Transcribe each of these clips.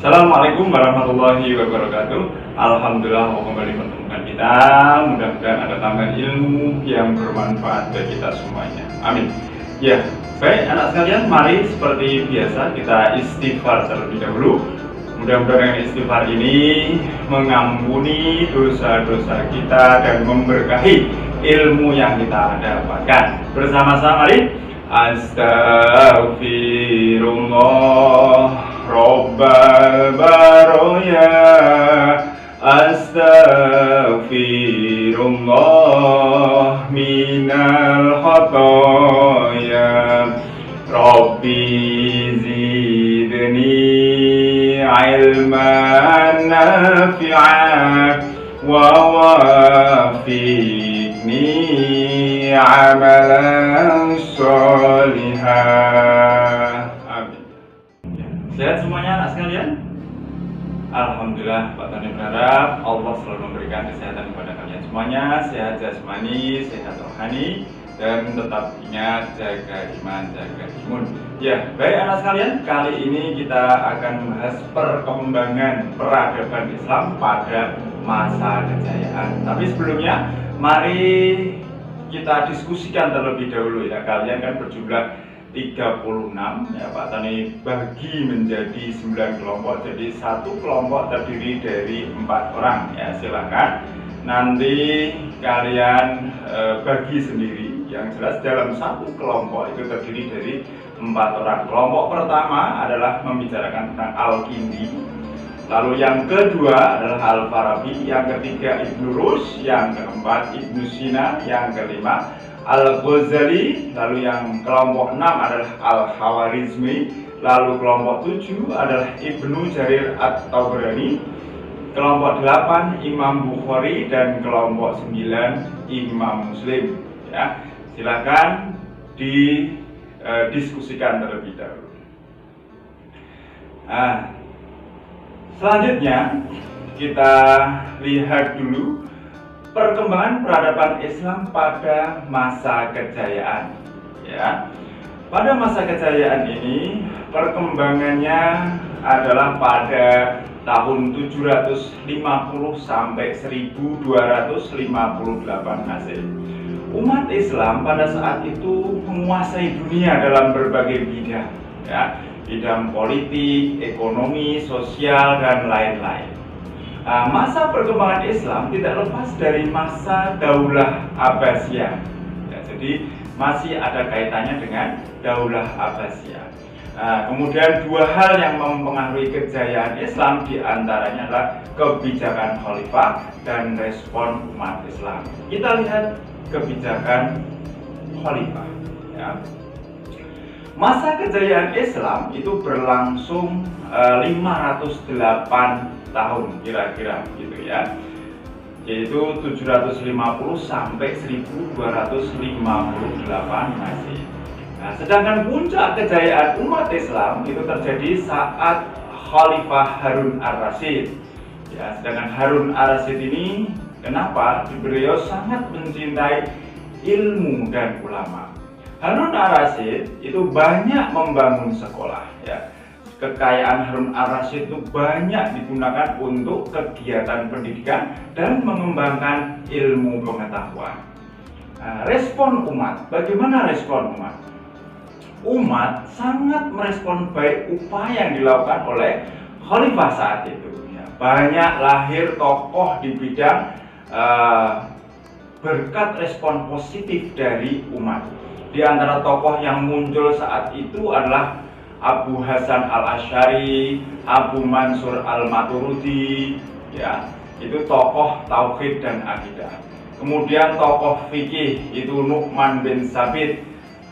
Assalamualaikum warahmatullahi wabarakatuh. Alhamdulillah kembali menemukan kita. Mudah-mudahan ada tambahan ilmu yang bermanfaat bagi kita semuanya. Amin. Ya, baik anak sekalian, mari seperti biasa kita istighfar terlebih dahulu. Mudah-mudahan istighfar ini mengampuni dosa-dosa kita dan memberkahi ilmu yang kita dapatkan. Bersama-sama mari. Astaghfirullah Rabbal Baroya, Astaghfirullah minal khotoya, Rabbi zidni ilman nafi'an wa wafiqni amalan sholihah. Amin. Sehat semuanya anak sekalian? Alhamdulillah, Pak Tani berharap Allah selalu memberikan kesehatan kepada kalian semuanya, sehat jasmani, sehat rohani, dan tetap ingat jaga iman, jaga imun. Ya, baik anak sekalian, kali ini kita akan membahas perkembangan peradaban Islam pada masa kejayaan. Tapi sebelumnya, mari kita diskusikan terlebih dahulu ya. Kalian kan berjumlah 36 ya, Pak Tani bagi menjadi 9 kelompok. Jadi satu kelompok terdiri dari 4 orang ya. Silakan nanti kalian bagi sendiri. Yang jelas dalam satu kelompok itu terdiri dari 4 orang. Kelompok pertama adalah membicarakan tentang Al-Kindi. Lalu yang kedua adalah Al-Farabi, yang ketiga Ibnu Rushd, yang keempat Ibnu Sina, yang kelima Al-Ghazali, lalu yang kelompok 6 adalah Al-Khawarizmi, lalu kelompok 7 adalah Ibnu Jarir At-Tabrani, kelompok 8 Imam Bukhari, dan kelompok 9 Imam Muslim ya. Silakan didiskusikan terlebih dahulu. Selanjutnya kita lihat dulu perkembangan peradaban Islam pada masa kejayaan ya. Pada masa kejayaan ini perkembangannya adalah pada tahun 750 sampai 1258 Masehi. Umat Islam pada saat itu menguasai dunia dalam berbagai bidang ya, bidang politik, ekonomi, sosial, dan lain-lain. Masa perkembangan Islam tidak lepas dari masa Daulah Abbasiyah ya, jadi masih ada kaitannya dengan Daulah Abbasiyah. Kemudian dua hal yang mempengaruhi kejayaan Islam diantaranya adalah kebijakan khalifah dan respon umat Islam. Kita lihat kebijakan khalifah ya. Masa kejayaan Islam itu berlangsung 508 tahun kira-kira gitu ya, yaitu 750 sampai 1258 Masehi. Nah, sedangkan puncak kejayaan umat Islam itu terjadi saat Khalifah Harun ar-Rasyid ya. Sedangkan Harun ar-Rasyid ini kenapa? Beliau sangat mencintai ilmu dan ulama. Harun ar-Rasyid itu banyak membangun sekolah ya. Kekayaan Harun ar-Rasyid itu banyak digunakan untuk kegiatan pendidikan dan mengembangkan ilmu pengetahuan. Respon umat, bagaimana respon umat? Umat sangat merespon baik upaya yang dilakukan oleh khalifah saat itu ya. Banyak lahir tokoh di bidang berkat respon positif dari umat. Di antara tokoh yang muncul saat itu adalah Abu Hasan al-Asy'ari, Abu Mansur al-Maturidi ya, itu tokoh tauhid dan akidah. Kemudian tokoh fikih itu Nu'man bin Sabit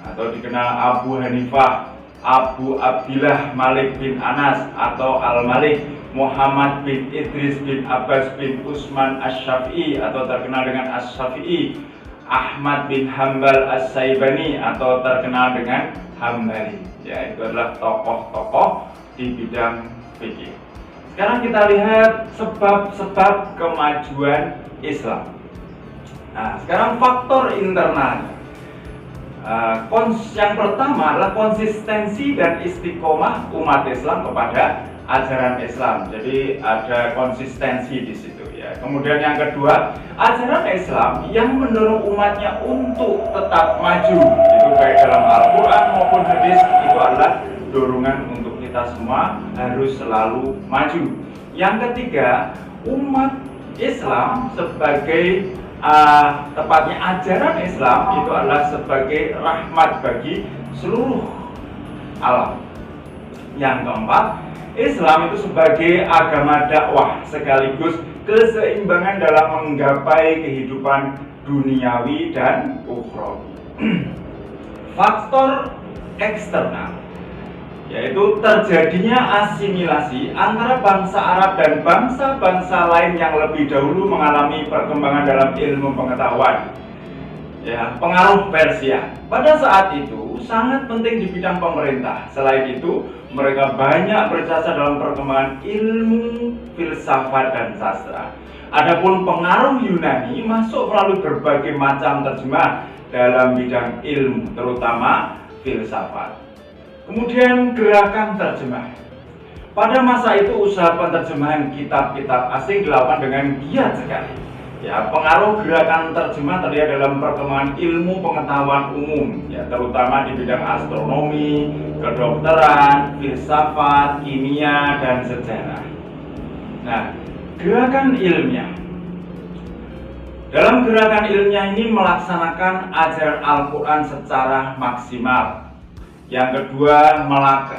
atau dikenal Abu Hanifah, Abu Abdillah Malik bin Anas atau Al-Malik, Muhammad bin Idris bin Abbas bin Utsman Asy-Syafi'i atau terkenal dengan Asy-Syafi'i, Ahmad bin Hambal As-Saibani atau terkenal dengan Hambali ya. Itu adalah tokoh-tokoh di bidang fikih. Sekarang kita lihat sebab-sebab kemajuan Islam. Nah, sekarang faktor internal. Yang pertama adalah konsistensi dan istiqomah umat Islam kepada ajaran Islam. Jadi ada konsistensi di situ ya. Kemudian yang kedua, ajaran Islam yang mendorong umatnya untuk tetap maju. Itu baik dalam Al-Qur'an maupun hadis, itu adalah dorongan untuk kita semua harus selalu maju. Yang ketiga, umat Islam sebagai tepatnya ajaran Islam itu adalah sebagai rahmat bagi seluruh alam. Yang keempat, Islam itu sebagai agama dakwah sekaligus keseimbangan dalam menggapai kehidupan duniawi dan ukhrawi. Faktor eksternal yaitu terjadinya asimilasi antara bangsa Arab dan bangsa-bangsa lain yang lebih dahulu mengalami perkembangan dalam ilmu pengetahuan. Ya, pengaruh Persia pada saat itu sangat penting di bidang pemerintah. Selain itu, mereka banyak berjasa dalam perkembangan ilmu filsafat dan sastra. Adapun pengaruh Yunani masuk melalui berbagai macam terjemah dalam bidang ilmu, terutama filsafat. Kemudian gerakan terjemah. Pada masa itu usaha penerjemahan kitab-kitab asing dilakukan dengan giat sekali. Ya, pengaruh gerakan terjemah terlihat dalam perkembangan ilmu pengetahuan umum, ya, terutama di bidang astronomi, kedokteran, filsafat, kimia, dan sejarah. Nah, gerakan ilmiah. Dalam gerakan ilmiah ini melaksanakan ajaran Al-Quran secara maksimal. Yang kedua,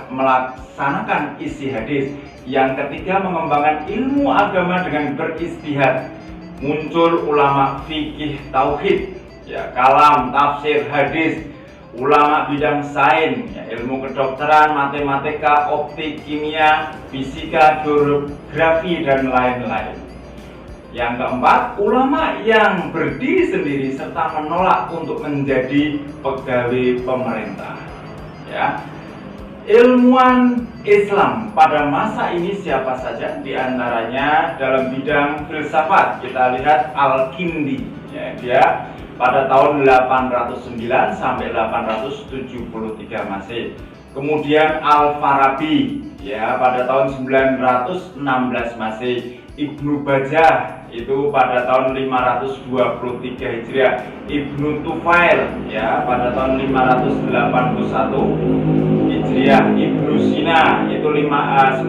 melaksanakan isi hadis. Yang ketiga, mengembangkan ilmu agama dengan beristihad. Muncul ulama fikih tauhid, ya, kalam, tafsir, hadis, ulama bidang sains, ya, ilmu kedokteran, matematika, optik, kimia, fisika, geografi, dan lain-lain. Yang keempat, ulama yang berdiri sendiri serta menolak untuk menjadi pegawai pemerintah. Ya, ilmuwan Islam pada masa ini siapa saja? Di antaranya dalam bidang filsafat kita lihat Al-Kindi, ya, dia pada tahun 809 sampai 873 Masehi. Kemudian Al-Farabi, ya, pada tahun 916 Masehi. Ibnu Bajjah itu pada tahun 523 Hijriah. Ibnu Tufail, ya, pada tahun 581 Hijriah. Ibnu Sina itu 980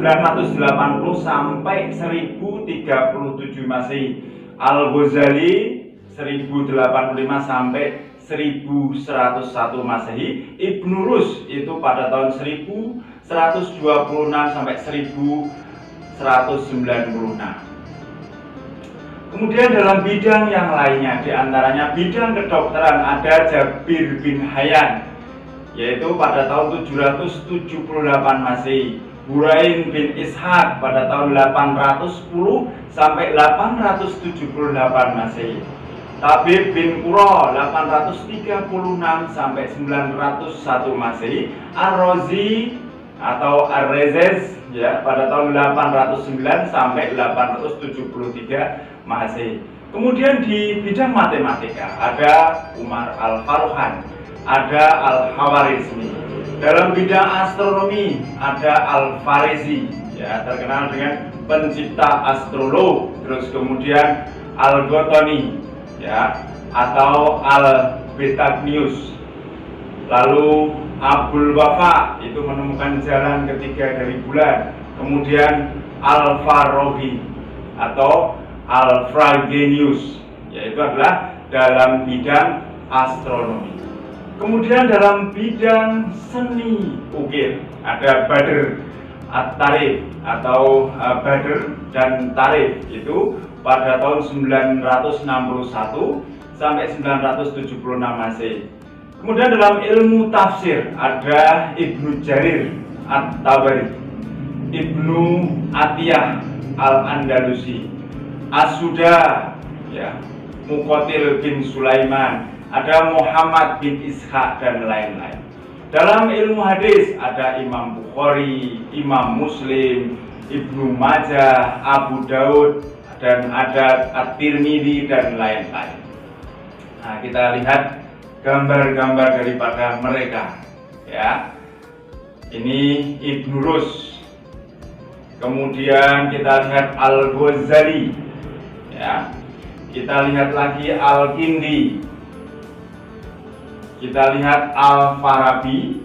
sampai 1037 Masehi. Al-Ghazali 1085 sampai 1101 Masehi. Ibnu Rus itu pada tahun 1126 sampai 1196. Kemudian dalam bidang yang lainnya, diantaranya bidang kedokteran, ada Jabir bin Hayyan, yaitu pada tahun 778 Masehi. Burain bin Ishaq pada tahun 810 sampai 878 Masehi. Tabib bin Qura 836 sampai 901 Masehi. Ar-Razi atau Ar-Rezes, ya, pada tahun 809 sampai 873 Masehi. Kemudian di bidang matematika ada Umar Al-Faruhan, ada Al-Khawarizmi. Dalam bidang astronomi ada Al-Farizi, ya, terkenal dengan pencipta astrolog. Terus kemudian Al-Ghotoni, ya, atau Al-Betagnius. Lalu Abul Wafa itu menemukan jalan ketiga dari bulan. Kemudian Al-Farabi atau Al-Fragenius, yaitu adalah dalam bidang astronomi. Kemudian dalam bidang seni ukir ada Badr At-Tarif atau Badr dan Tarif, itu pada tahun 961 sampai 976 Masehi. Kemudian dalam ilmu tafsir ada Ibnu Jarir At-Tabari, Ibnu Atiyah Al-Andalusi, As-Suda, ya, Muqatil bin Sulaiman, ada Muhammad bin Ishaq, dan lain-lain. Dalam ilmu hadis ada Imam Bukhari, Imam Muslim, Ibnu Majah, Abu Daud, dan ada At-Tirmidzi, dan lain-lain. Nah, kita lihat gambar-gambar daripada mereka, ya. Ini Ibnu Rus, kemudian kita lihat Al-Ghazali, ya. Kita lihat lagi Al-Kindi, kita lihat Al-Farabi,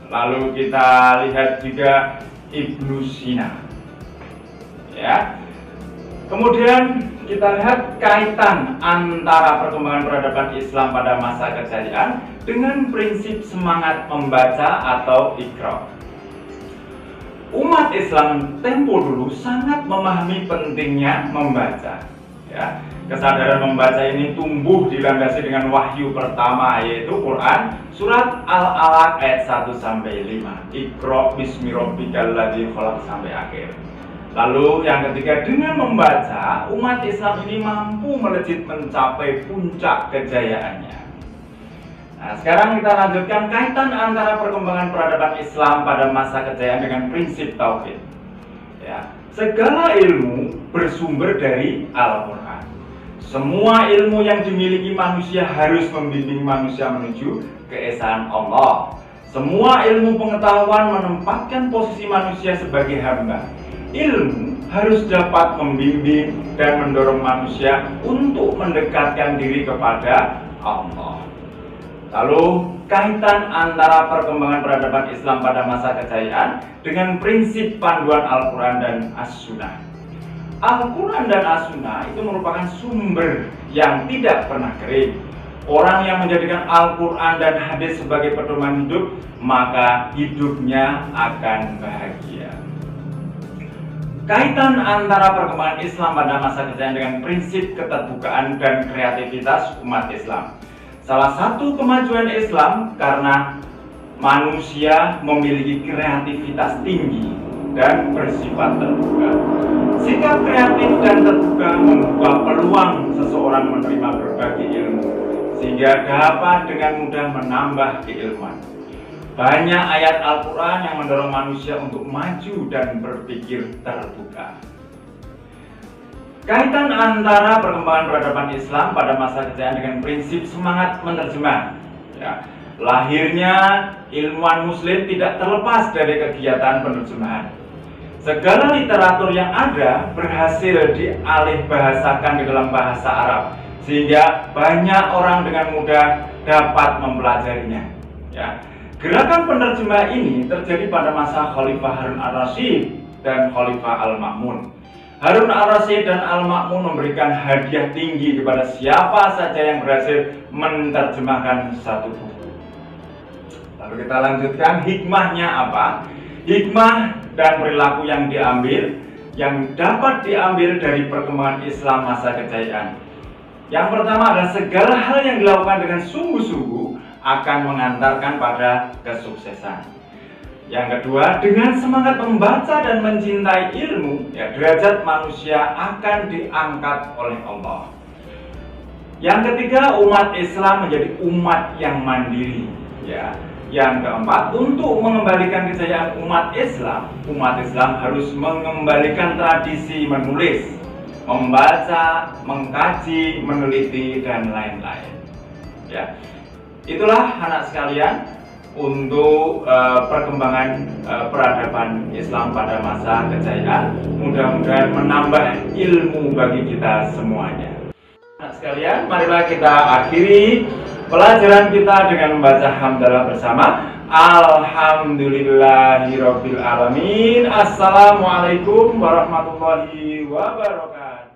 lalu kita lihat juga Ibnu Sina, ya. Kemudian kita lihat kaitan antara perkembangan peradaban Islam pada masa kejayaan dengan prinsip semangat membaca atau Iqra. Umat Islam tempo dulu sangat memahami pentingnya membaca. Ya, kesadaran membaca ini tumbuh dilandasi dengan wahyu pertama, yaitu Quran surat Al-Alaq ayat 1 sampai 5. Iqra bismi rabbikal ladzi khalaq sampai akhir. Lalu yang ketiga, dengan membaca umat Islam ini mampu melejit mencapai puncak kejayaannya. Nah, sekarang kita lanjutkan kaitan antara perkembangan peradaban Islam pada masa kejayaan dengan prinsip tauhid. Ya, segala ilmu bersumber dari Al-Quran. Semua ilmu yang dimiliki manusia harus membimbing manusia menuju keesaan Allah. Semua ilmu pengetahuan menempatkan posisi manusia sebagai hamba. Ilmu harus dapat membimbing dan mendorong manusia untuk mendekatkan diri kepada Allah. Lalu kaitan antara perkembangan peradaban Islam pada masa kejayaan dengan prinsip panduan Al-Quran dan As-Sunnah. Al-Quran dan As-Sunnah itu merupakan sumber yang tidak pernah kering. Orang yang menjadikan Al-Quran dan hadis sebagai pedoman hidup, maka hidupnya akan bahagia. Kaitan antara perkembangan Islam pada masa kejayaan dengan prinsip keterbukaan dan kreativitas umat Islam. Salah satu kemajuan Islam karena manusia memiliki kreativitas tinggi dan bersifat terbuka. Sikap kreatif dan terbuka membuka peluang seseorang menerima berbagai ilmu, sehingga dapat dengan mudah menambah keilmuan. Banyak ayat Al-Quran yang mendorong manusia untuk maju dan berpikir terbuka. Kaitan antara perkembangan peradaban Islam pada masa kejayaan dengan prinsip semangat menerjemah. Ya, lahirnya ilmuwan Muslim tidak terlepas dari kegiatan penerjemahan. Segala literatur yang ada berhasil dialih bahasakan di dalam bahasa Arab, sehingga banyak orang dengan mudah dapat mempelajarinya. Ya, gerakan penerjemah ini terjadi pada masa Khalifah Harun Ar-Rasyid dan Khalifah Al-Ma'mun. Harun Ar-Rasyid dan Al-Ma'mun memberikan hadiah tinggi kepada siapa saja yang berhasil menerjemahkan satu buku. Lalu kita lanjutkan, hikmahnya apa? Hikmah dan perilaku yang dapat diambil dari perkembangan Islam masa kejayaan. Yang pertama adalah segala hal yang dilakukan dengan sungguh-sungguh akan mengantarkan pada kesuksesan. Yang kedua, dengan semangat membaca dan mencintai ilmu, ya, derajat manusia akan diangkat oleh Allah. Yang ketiga, umat Islam menjadi umat yang mandiri. Ya. Yang keempat, untuk mengembalikan kejayaan umat Islam harus mengembalikan tradisi menulis, membaca, mengkaji, meneliti, dan lain-lain. Ya. Itulah anak sekalian untuk perkembangan peradaban Islam pada masa kejayaan. Mudah-mudahan menambah ilmu bagi kita semuanya. Nah, sekalian, marilah kita akhiri pelajaran kita dengan membaca hamdalah bersama. Alhamdulillahirabbil alamin. Assalamualaikum warahmatullahi wabarakatuh.